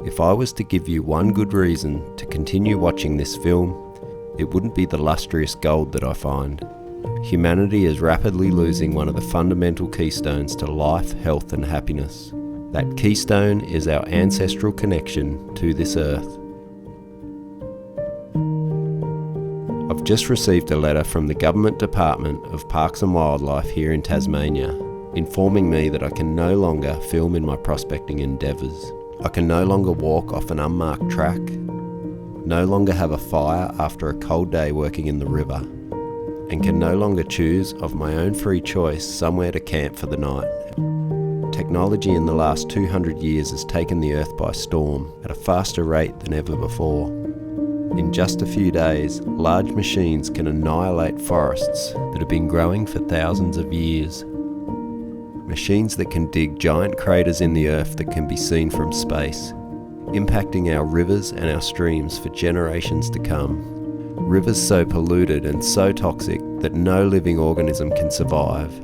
If I was to give you one good reason to continue watching this film, it wouldn't be the lustrous gold that I find. Humanity is rapidly losing one of the fundamental keystones to life, health and happiness. That keystone is our ancestral connection to this earth. I've just received a letter from the Government Department of Parks and Wildlife here in Tasmania, informing me that I can no longer film in my prospecting endeavours. I can no longer walk off an unmarked track, no longer have a fire after a cold day working in the river, and can no longer choose of my own free choice somewhere to camp for the night. Technology in the last 200 years has taken the earth by storm at a faster rate than ever before. In just a few days, large machines can annihilate forests that have been growing for thousands of years. Machines that can dig giant craters in the earth that can be seen from space, impacting our rivers and our streams for generations to come. Rivers so polluted and so toxic that no living organism can survive.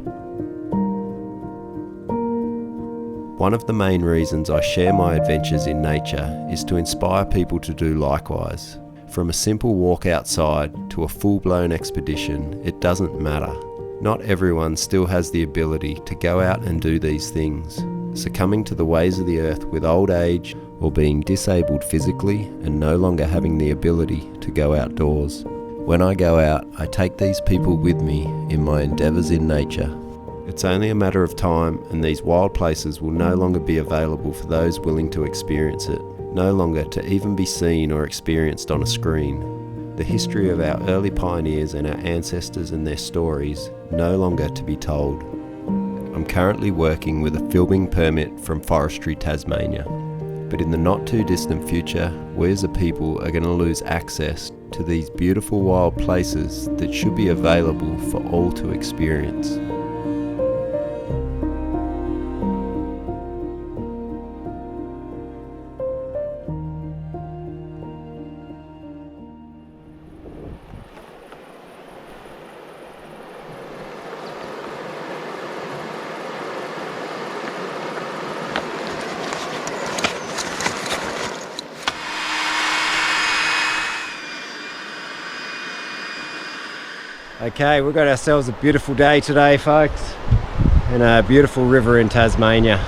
One of the main reasons I share my adventures in nature is to inspire people to do likewise. From a simple walk outside to a full-blown expedition, it doesn't matter. Not everyone still has the ability to go out and do these things, succumbing to the ways of the earth with old age or being disabled physically and no longer having the ability to go outdoors. When I go out, I take these people with me in my endeavours in nature. It's only a matter of time and these wild places will no longer be available for those willing to experience it, no longer to even be seen or experienced on a screen. The history of our early pioneers and our ancestors and their stories no longer to be told. I'm currently working with a filming permit from Forestry Tasmania, but in the not too distant future, we as a people are going to lose access to these beautiful wild places that should be available for all to experience. Okay, we've got ourselves a beautiful day today, folks, in a beautiful river in Tasmania.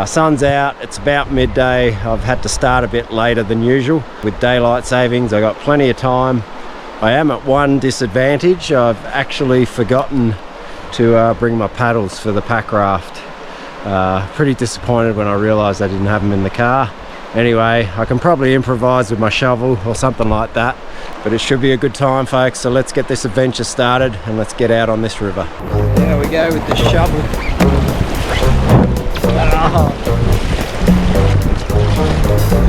Sun's out, it's about midday. I've had to start a bit later than usual. With daylight savings, I got plenty of time. I am at one disadvantage. I've actually forgotten to bring my paddles for the pack raft. Pretty disappointed when I realised I didn't have them in the car. Anyway, I can probably improvise with my shovel or something like that, but it should be a good time, folks, so let's get this adventure started and let's get out on this river. There we go with the shovel.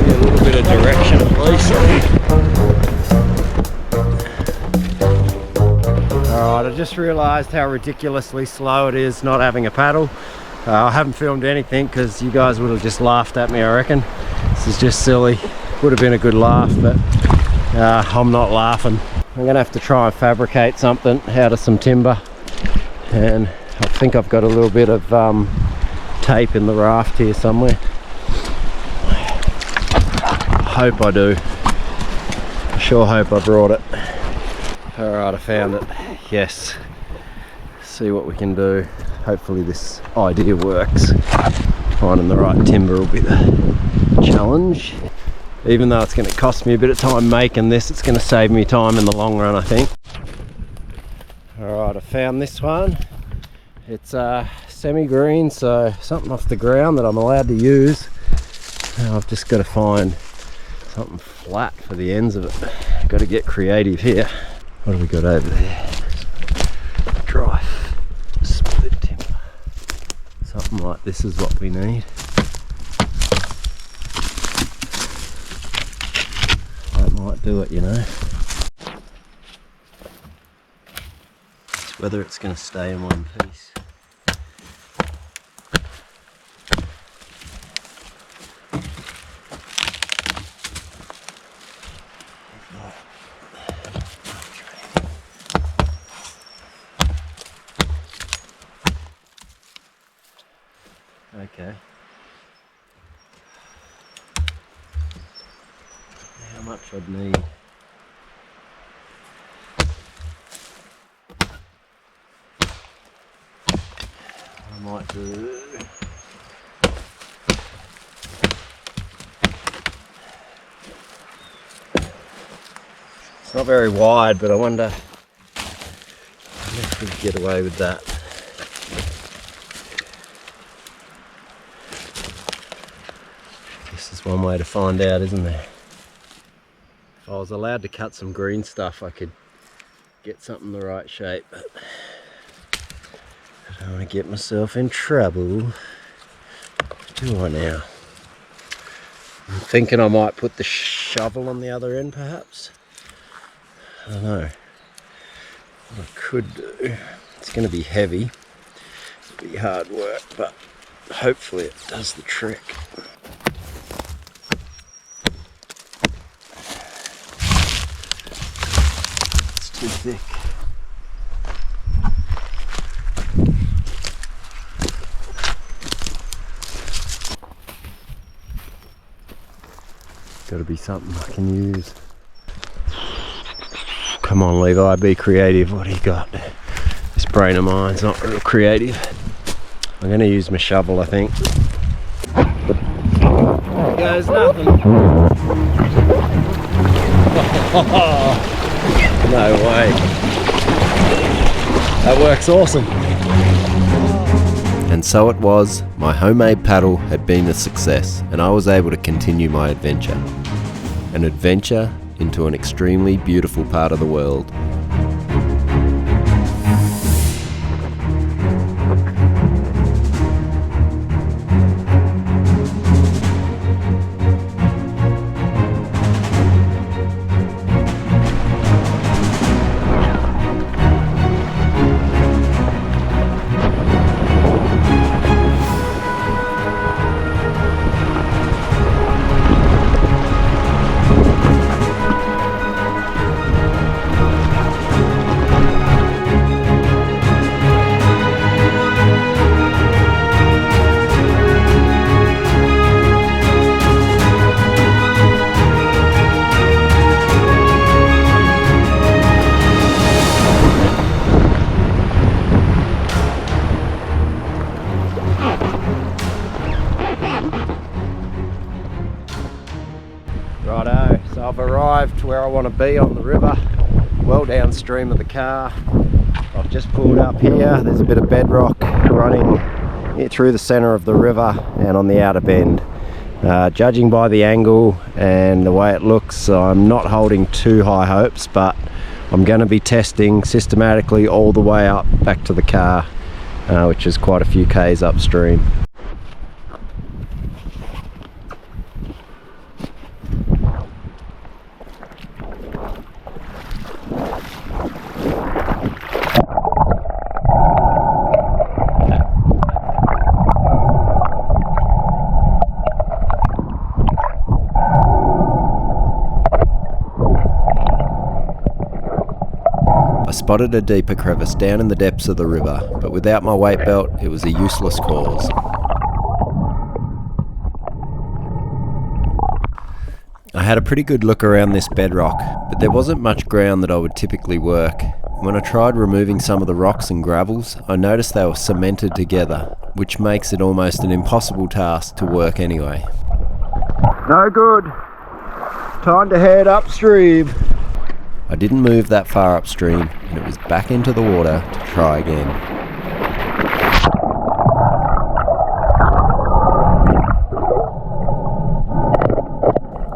Need a little bit of direction at least. Alright, I just realised how ridiculously slow it is not having a paddle. I haven't filmed anything because you guys would have just laughed at me, I reckon. This is just silly. Would have been a good laugh, but I'm not laughing. I'm gonna have to try and fabricate something out of some timber, and I think I've got a little bit of tape in the raft here somewhere. I hope I do. I sure hope I brought it. Alright, I found it. Yes. See what we can do. Hopefully this idea works. Finding the right timber will be the challenge. Even though it's going to cost me a bit of time making this, it's going to save me time in the long run, I think. Alright, I found this one. It's semi-green, so something off the ground that I'm allowed to use. Now I've just got to find something flat for the ends of it. Got to get creative here. What have we got over there? Dry split timber. Something like this is what we need. That might do it, you know. It's whether it's going to stay in one piece. Okay. much I'd need. I might do... It's not very wide, but I wonder if we could get away with that. This is one way to find out, isn't there? If I was allowed to cut some green stuff, I could get something the right shape, but I don't want to get myself in trouble, do I now? I'm thinking I might put the shovel on the other end, perhaps. I don't know what I could do. It's going to be heavy, it'll be hard work, but hopefully it does the trick. It's too thick. Got to be something I can use. Come on, Levi, be creative. What do you got? This brain of mine's not real creative. I'm going to use my shovel, I think. There goes nothing. No way. That works awesome. And so it was. My homemade paddle had been a success, and I was able to continue my adventure. An adventure into an extremely beautiful part of the world. Righto, so I've arrived where I want to be on the river, well downstream of the car. I've just pulled up here. There's a bit of bedrock running here through the centre of the river and on the outer bend. Judging by the angle and the way it looks, I'm not holding too high hopes, but I'm going to be testing systematically all the way up back to the car, which is quite a few k's upstream. I spotted a deeper crevice down in the depths of the river, but without my weight belt, it was a useless cause. I had a pretty good look around this bedrock, but there wasn't much ground that I would typically work. When I tried removing some of the rocks and gravels, I noticed they were cemented together, which makes it almost an impossible task to work anyway. No good. Time to head upstream. I didn't move that far upstream, and it was back into the water to try again.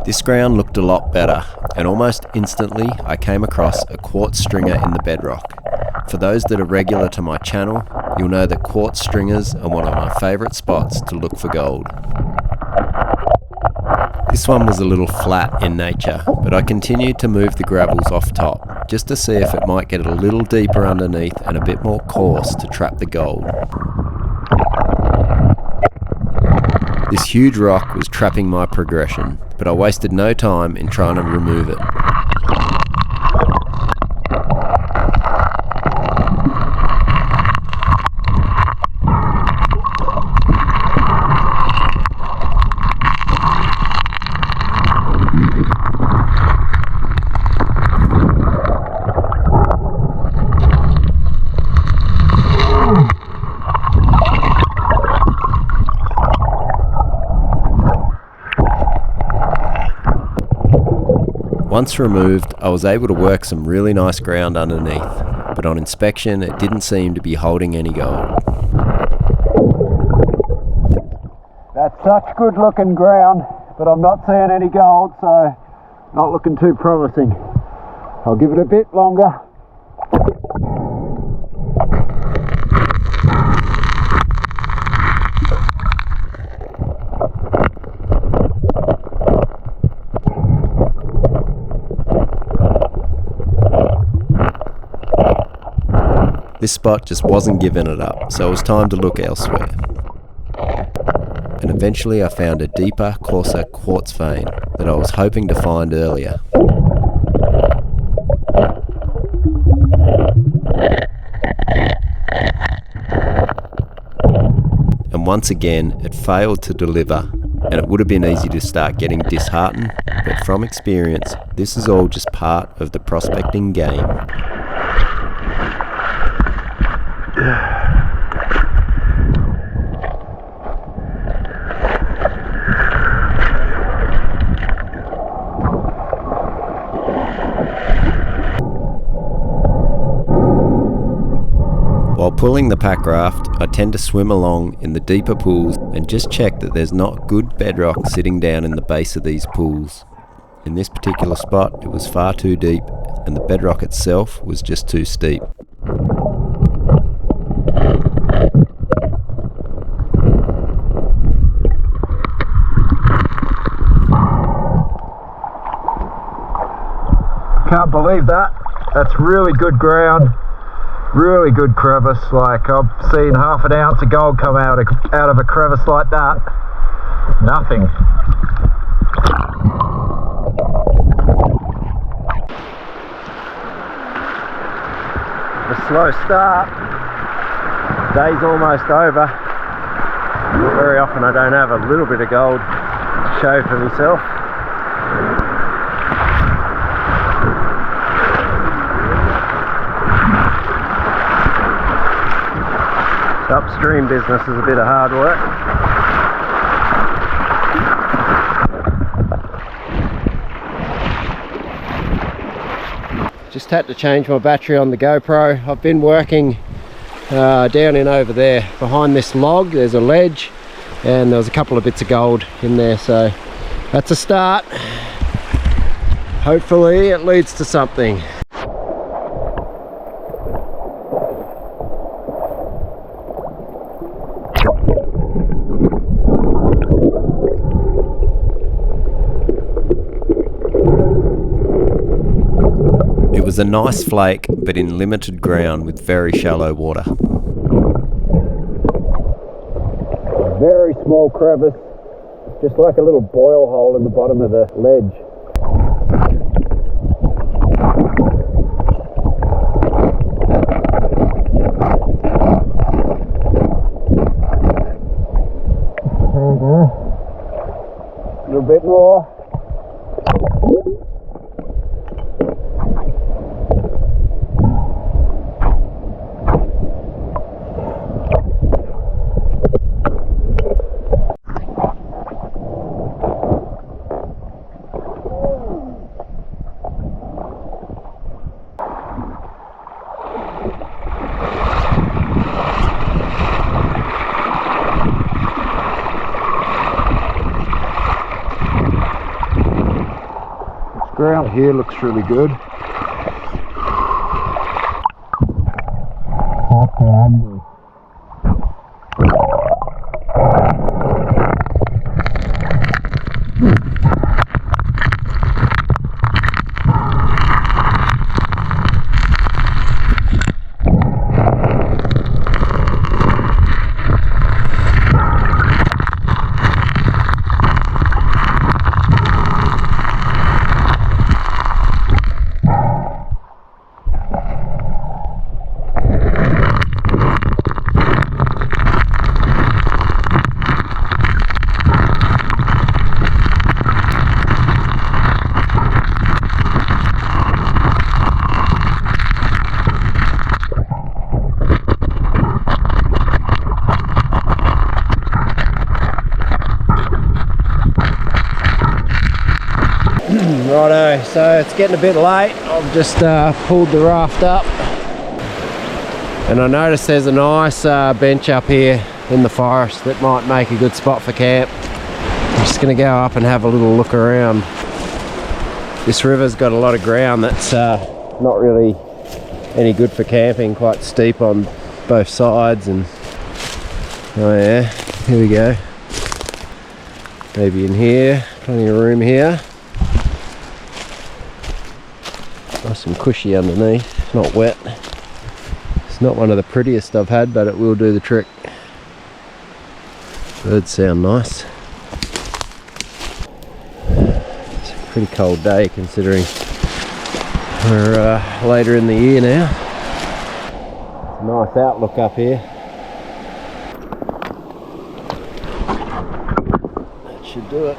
This ground looked a lot better, and almost instantly I came across a quartz stringer in the bedrock. For those that are regular to my channel, you'll know that quartz stringers are one of my favourite spots to look for gold. This one was a little flat in nature, but I continued to move the gravels off top, just to see if it might get a little deeper underneath and a bit more coarse to trap the gold. This huge rock was trapping my progression, but I wasted no time in trying to remove it. Once removed, I was able to work some really nice ground underneath, but on inspection it didn't seem to be holding any gold. That's such good looking ground, but I'm not seeing any gold, so not looking too promising. I'll give it a bit longer. This spot just wasn't giving it up, so it was time to look elsewhere. And eventually I found a deeper, coarser quartz vein that I was hoping to find earlier. And once again, it failed to deliver, and it would have been easy to start getting disheartened, but from experience, this is all just part of the prospecting game. While pulling the pack raft, I tend to swim along in the deeper pools and just check that there's not good bedrock sitting down in the base of these pools. In this particular spot, it was far too deep, and the bedrock itself was just too steep. Can't believe that. That's really good ground. Really good crevice. Like, I've seen half an ounce of gold come out of a crevice like that. Nothing. A slow start. Day's almost over. Very often I don't have a little bit of gold to show for myself. Upstream business is a bit of hard work. Just had to change my battery on the GoPro. I've been working down in over there behind this log. There's a ledge and there was a couple of bits of gold in there, so that's a start. Hopefully it leads to something. It was a nice flake, but in limited ground with very shallow water. Very small crevice, just like a little boil hole in the bottom of the ledge. A little bit more. Ground here looks really good. Righto, so it's getting a bit late. I've just pulled the raft up, and I noticed there's a nice bench up here in the forest that might make a good spot for camp. I'm just going to go up and have a little look around. This river's got a lot of ground that's not really any good for camping, quite steep on both sides, and oh yeah, here we go. Maybe in here, plenty of room here. Nice and cushy underneath, not wet. It's not one of the prettiest I've had, but it will do the trick. Birds sound nice. It's a pretty cold day considering we're later in the year now. Nice outlook up here. That should do it.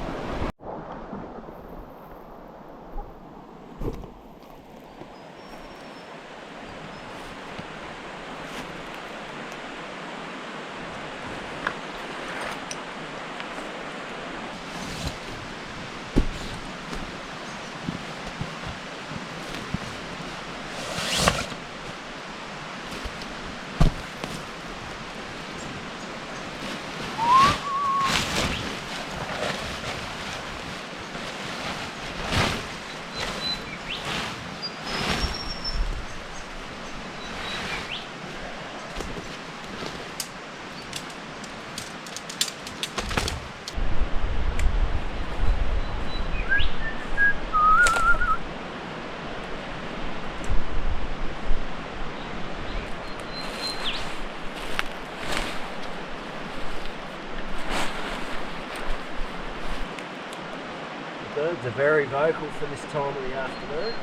Birds are very vocal for this time of the afternoon.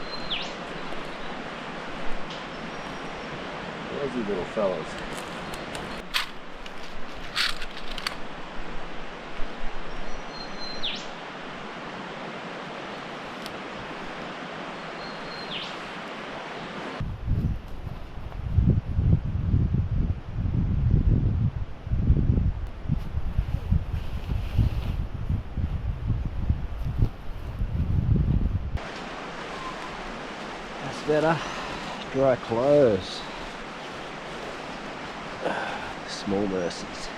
Lazy little fellas. Better dry clothes. Small mercies.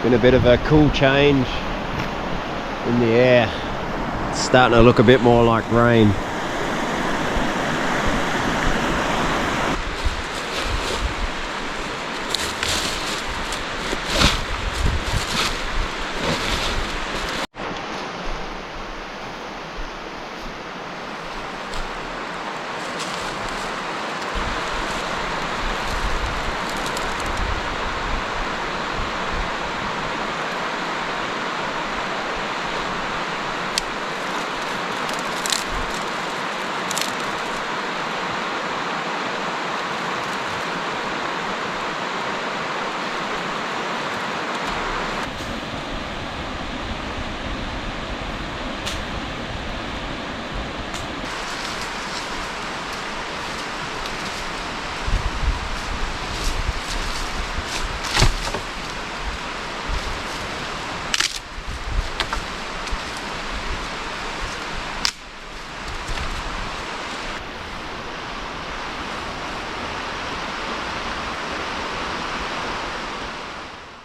Been a bit of a cool change in the air. It's starting to look a bit more like rain.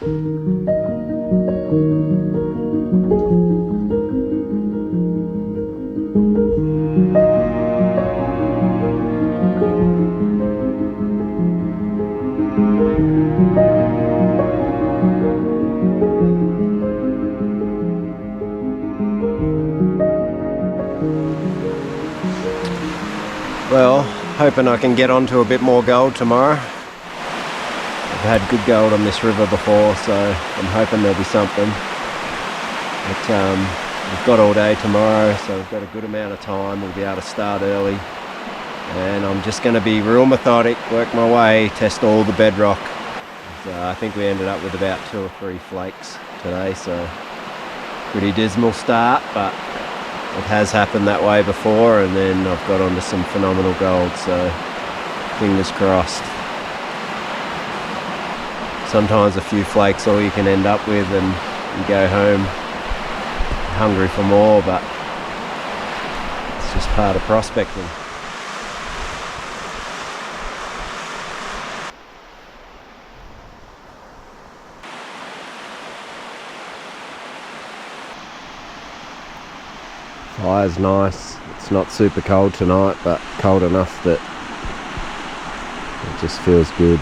Well, hoping I can get onto a bit more gold tomorrow. I've had good gold on this river before, so I'm hoping there'll be something. But we've got all day tomorrow, so we've got a good amount of time. We'll be able to start early. And I'm just going to be real methodic, work my way, test all the bedrock. So I think we ended up with about 2 or 3 flakes today, so pretty dismal start, but it has happened that way before, and then I've got onto some phenomenal gold, so fingers crossed. Sometimes a few flakes all you can end up with, and you go home hungry for more, but it's just part of prospecting. Fire's nice. It's not super cold tonight, but cold enough that it just feels good.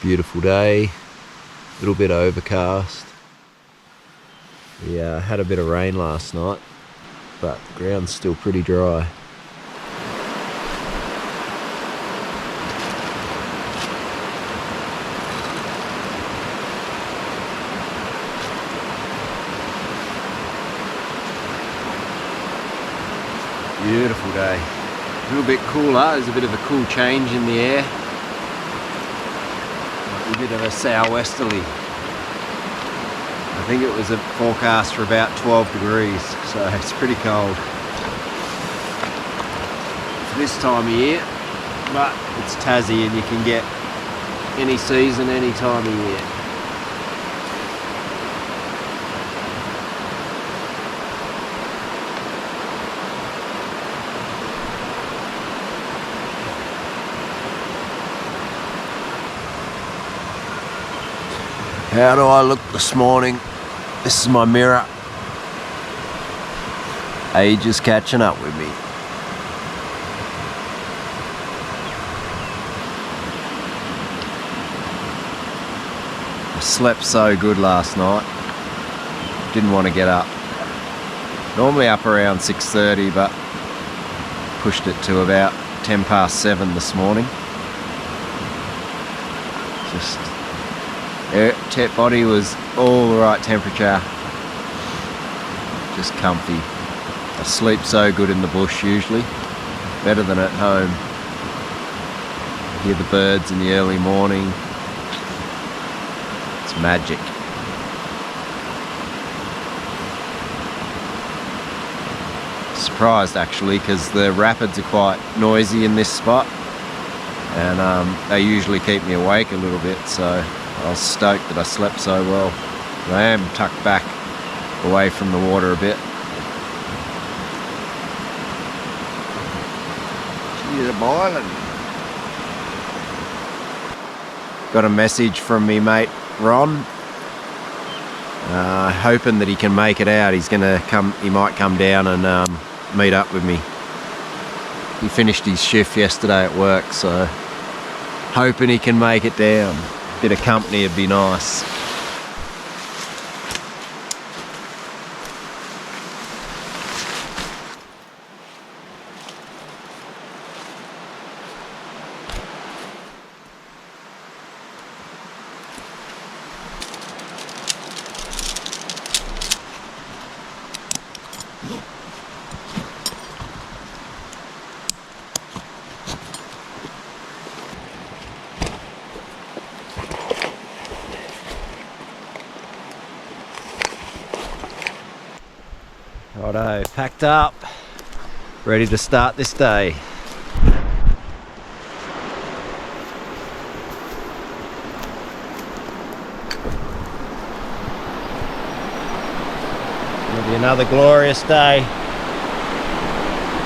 Beautiful day, a little bit overcast. We had a bit of rain last night, but the ground's still pretty dry. Beautiful day. A little bit cooler, there's a bit of a cool change in the air. A bit of a southwesterly. I think it was a forecast for about 12 degrees, so it's pretty cold for this time of year, but it's Tassie and you can get any season, any time of year. How do I look this morning? This is my mirror. Age is catching up with me. I slept so good last night. Didn't want to get up. Normally up around 6:30, but pushed it to about 7:10 this morning. Just body was all the right temperature, just comfy. I sleep so good in the bush usually, better than at home. Hear the birds in the early morning, it's magic. Surprised actually, because the rapids are quite noisy in this spot, and they usually keep me awake a little bit, so I was stoked that I slept so well. I am tucked back away from the water a bit. Gee, they're boiling. Got a message from me mate Ron, hoping that he can make it out. He's gonna come. He might come down and meet up with me. He finished his shift yesterday at work, so hoping he can make it down. Bit of company would be nice. Righto, packed up, ready to start this day. It'll be another glorious day.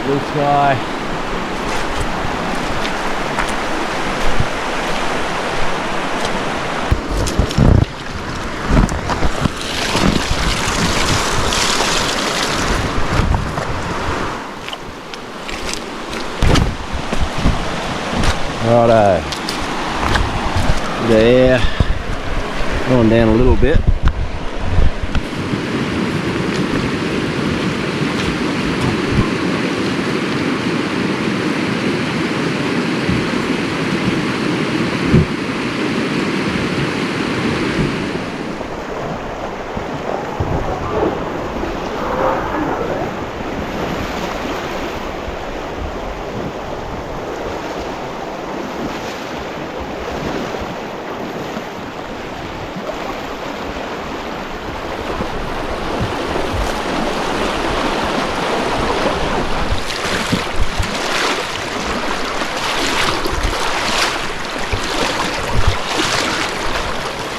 Blue sky. Righto, there, going down a little bit.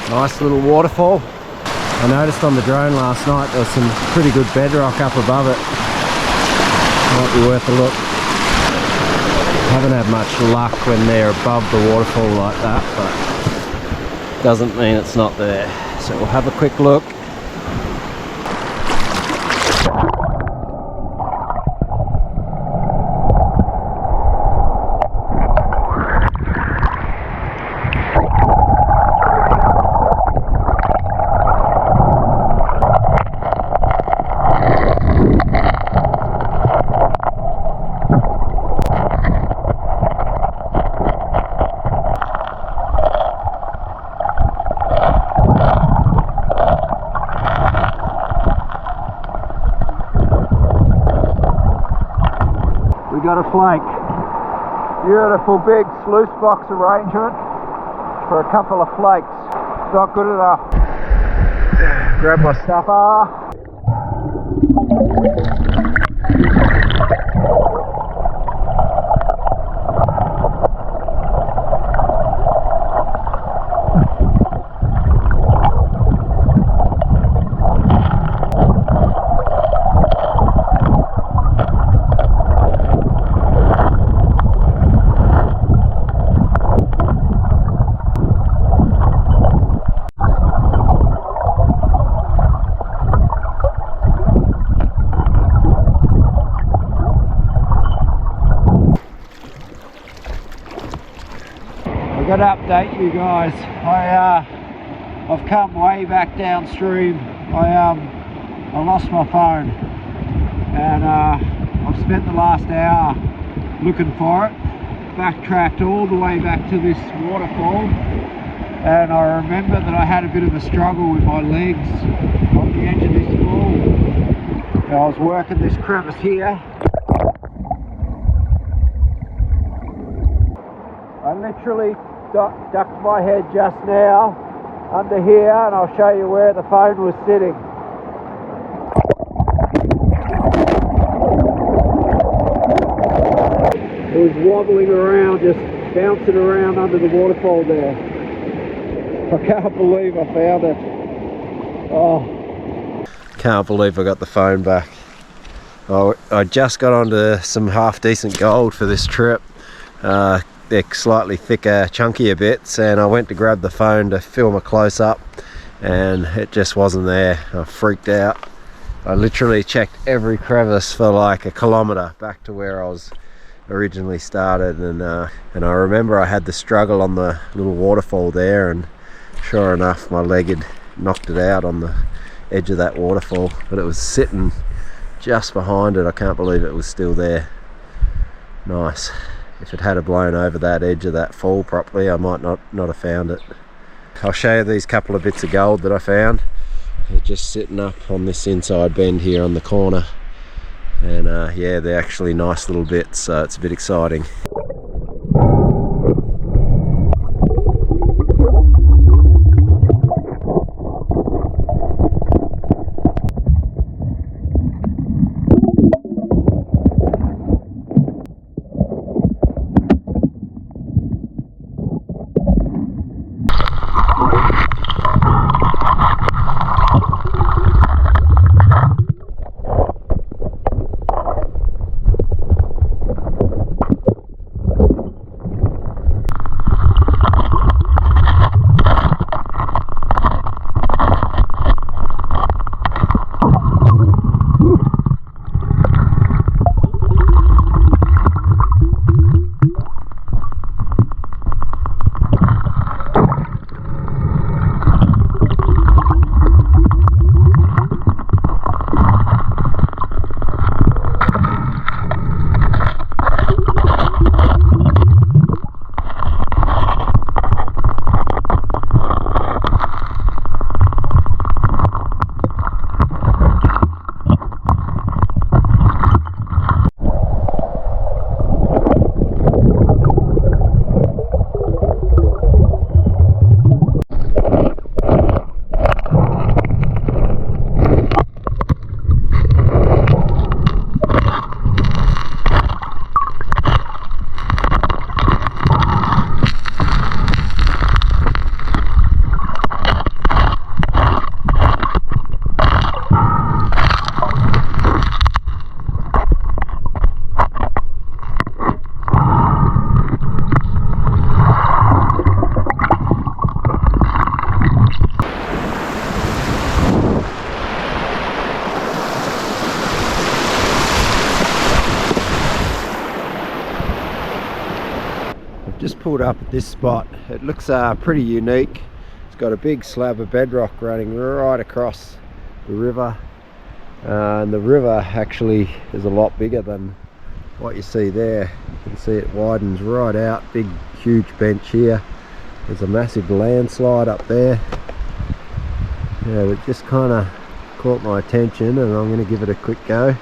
Nice little waterfall. I noticed on the drone last night there was some pretty good bedrock up above it. Might be worth a look. Haven't had much luck when they're above the waterfall like that, but doesn't mean it's not there. So we'll have a quick look. Got a flake. Beautiful big sluice box arrangement for a couple of flakes. Not good enough. Grab my stuffer. I've got to update you guys. I've come way back downstream. I lost my phone, and I've spent the last hour looking for it. Backtracked all the way back to this waterfall, and I remember that I had a bit of a struggle with my legs on the edge of this fall. And I was working this crevice here. I literally ducked my head just now under here, and I'll show you where the phone was sitting. It was wobbling around, just bouncing around under the waterfall there. I can't believe I found it. Oh. Can't believe I got the phone back. I just got onto some half decent gold for this trip. They're slightly thicker, chunkier bits, and I went to grab the phone to film a close-up, and it just wasn't there. I freaked out. I literally checked every crevice for like a kilometre back to where I was originally started, and I remember I had the struggle on the little waterfall there, and sure enough my leg had knocked it out on the edge of that waterfall, but it was sitting just behind it. I can't believe it was still there. Nice. If it had blown over that edge of that fall properly, I might not have found it. I'll show you these couple of bits of gold that I found. They're just sitting up on this inside bend here on the corner, and yeah, they're actually nice little bits, so it's a bit exciting. Just pulled up at this spot. It looks pretty unique. It's got a big slab of bedrock running right across the river, and the river actually is a lot bigger than what you see there. You can see it widens right out. Big huge bench here. There's a massive landslide up there. Yeah, it just kind of caught my attention, and I'm going to give it a quick go.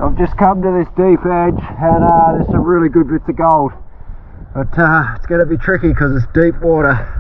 I've just come to this deep edge, and there's some really good bits of gold, but it's going to be tricky because it's deep water.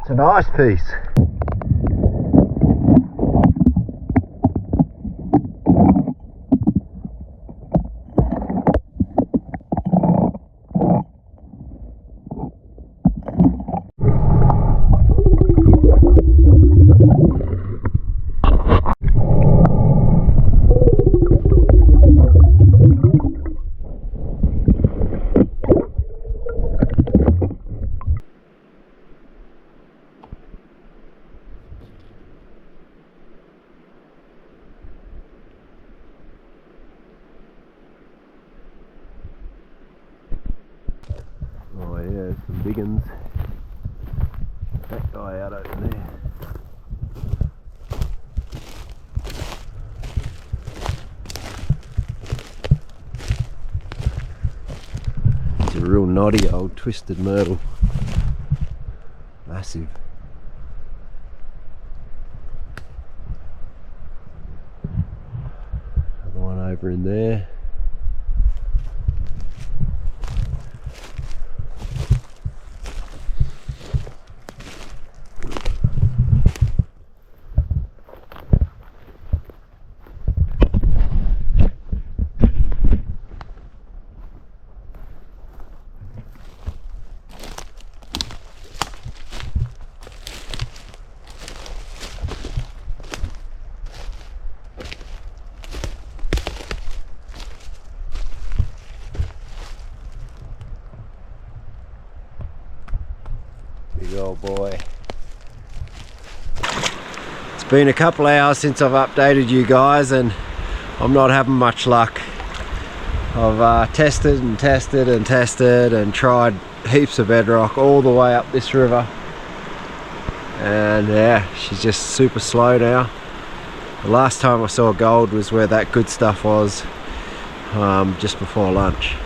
It's a nice piece. Oh yeah, some big uns. That guy out over there. It's a real knotty old twisted myrtle. Massive. Another one over in there. old boy. It's been a couple hours since I've updated you guys and I'm not having much luck. I've tested and tested and tested and tried heaps of bedrock all the way up this river. And yeah, she's just super slow now. The last time I saw gold was where that good stuff was, just before lunch.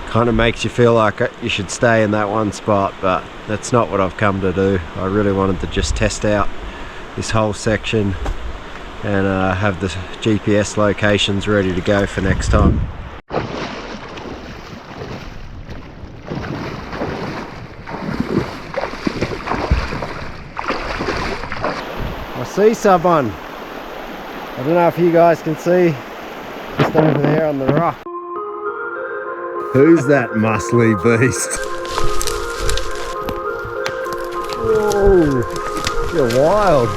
Kind of makes you feel like you should stay in that one spot, but that's not what I've come to do. I really wanted to just test out this whole section and have the GPS locations ready to go for next time. I see someone. I don't know if you guys can see, just over there on the rock. Who's that muscly beast? Whoa, you're wild.